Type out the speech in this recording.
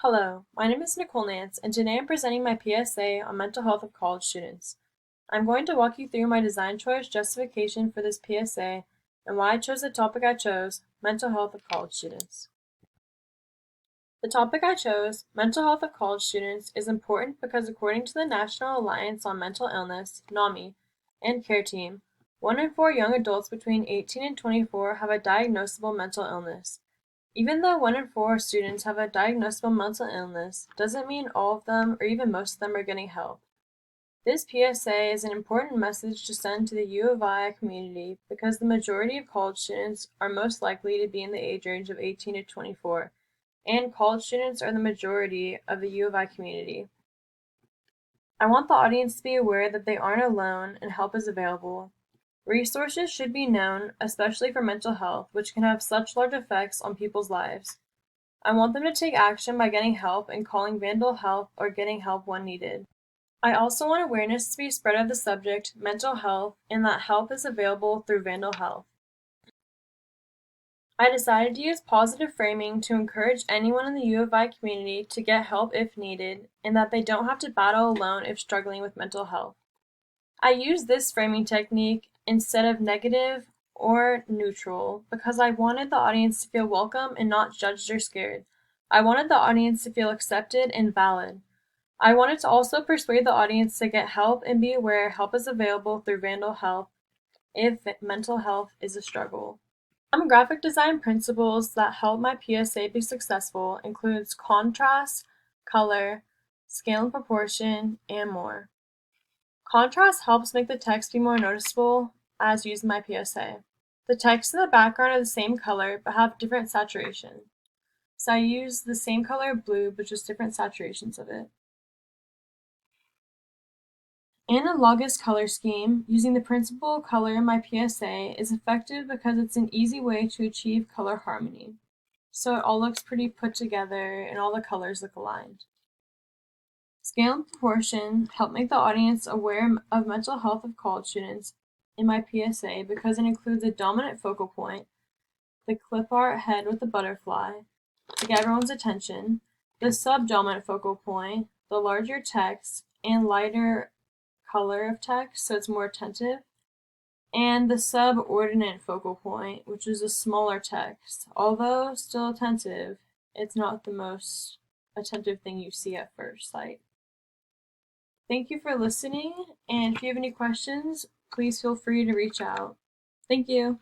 Hello, my name is Nicole Nance, and today I'm presenting my PSA on mental health of college students. I'm going to walk you through my design choice justification for this PSA and why I chose the topic I chose, mental health of college students. The topic I chose, mental health of college students, is important because according to the National Alliance on Mental Illness, NAMI, and CARE Team, 1 in 4 young adults between 18 and 24 have a diagnosable mental illness. Even though 1 in 4 students have a diagnosable mental illness, doesn't mean all of them or even most of them are getting help. This PSA is an important message to send to the U of I community because the majority of college students are most likely to be in the age range of 18 to 24, and college students are the majority of the U of I community. I want the audience to be aware that they aren't alone and help is available. Resources should be known, especially for mental health, which can have such large effects on people's lives. I want them to take action by getting help and calling Vandal Help or getting help when needed. I also want awareness to be spread of the subject, mental health, and that help is available through Vandal Health. I decided to use positive framing to encourage anyone in the U of I community to get help if needed, and that they don't have to battle alone if struggling with mental health. I use this framing technique instead of negative or neutral because I wanted the audience to feel welcome and not judged or scared. I wanted the audience to feel accepted and valid. I wanted to also persuade the audience to get help and be aware help is available through Vandal Help if mental health is a struggle. Some graphic design principles that help my PSA be successful includes contrast, color, scale and proportion, and more. Contrast helps make the text be more noticeable as used in my PSA. The text and the background are the same color but have different saturation. So I use the same color blue but just different saturations of it. Analogous color scheme, using the principal color in my PSA, is effective because it's an easy way to achieve color harmony. So it all looks pretty put together and all the colors look aligned. Scale and proportion help make the audience aware of mental health of college students in my PSA because it includes a dominant focal point, the clip art head with the butterfly, to get everyone's attention, the subdominant focal point, the larger text, and lighter color of text, so it's more attentive, and the subordinate focal point, which is a smaller text. Although still attentive, it's not the most attentive thing you see at first sight. Thank you for listening, and if you have any questions, please feel free to reach out. Thank you.